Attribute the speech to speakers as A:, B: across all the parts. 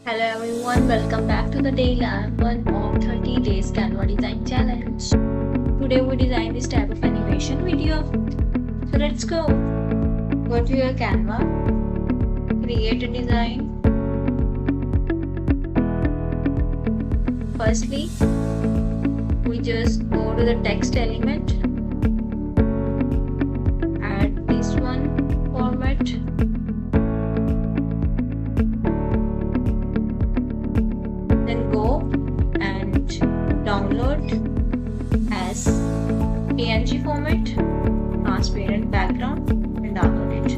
A: Hello everyone, welcome back to the Daily one of 30 Days Canva Design Challenge. Today we design this type of animation video. So let's go. Go to your Canva, create a design. Firstly, we just go to the text element, add this one format. Then go and download as PNG format, transparent background, and download it.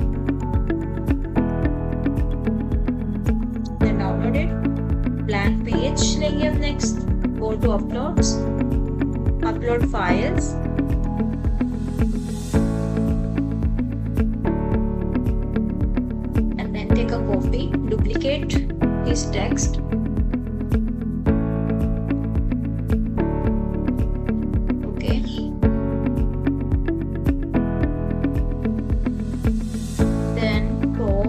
A: Then download it. Blank page लेंगे अब next. Go to uploads, upload files. And then take a copy, duplicate this text. Then draw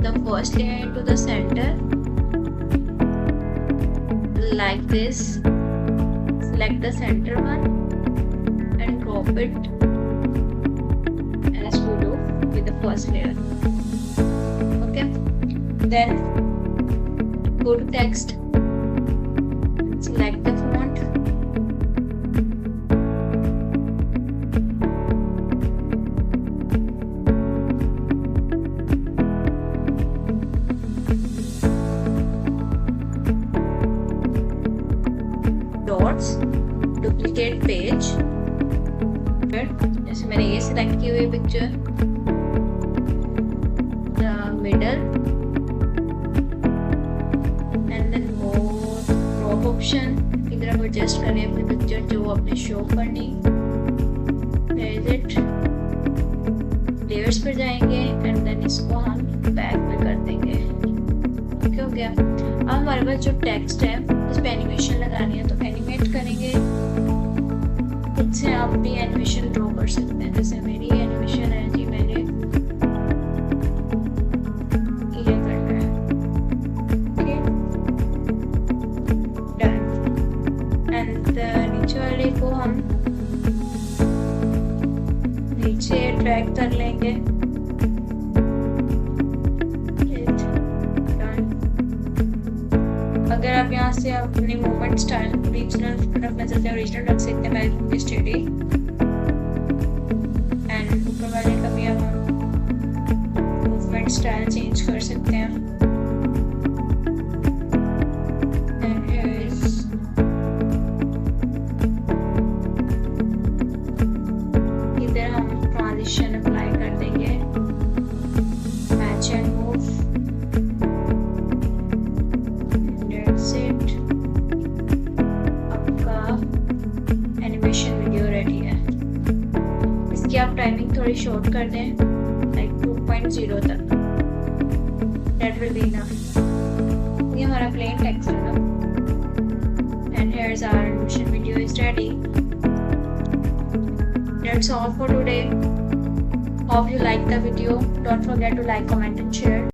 A: the first layer into the center like this. Select the center one and drop it as we do with the first layer. Okay. Then go to text, select the font. Dots, duplicate page. जैसे मैंने ये select की हुई picture, the middle, and then वो crop option की तरफ adjust करें अपनी पिक्चर जो आपने शो करनी. Where is it? Layers पर जाएंगे and then इसको हम बैक पे कर देंगे. ओके हो गया. अब हमारे पास जो टेक्स्ट है उस पे एनिमेशन लगानी है, तो एनिमेट करेंगे. खुद से आप भी एनिमेशन ड्रॉ कर सकते हैं. जैसे मेरी एनिमेशन है जी, मैंने ये करना है. Okay, done. एंड नीचे वाले को हम नीचे ड्रैग कर लेंगे. अगर आप यहाँ से अपनी मूवमेंट स्टाइल रीजनल रखना चाहते हैं, ओरिजिनल रख सकते हैं. मैं स्टेडी एंड ऊपर वाले का भी हम मूवमेंट स्टाइल चेंज कर सकते हैं. इधर हम ट्रांजिशन अप्लाई कर देंगे. Match and move. Animation video ready है. इसकी आप टाइमिंग थोड़ी शॉर्ट कर दें, लाइक 2.0 तक. That will be enough. ये हमारा प्लेन टेक्स्ट है ना. And here is our animation video is ready. That's all for today. Hope you like the video. Don't forget to like, comment and share.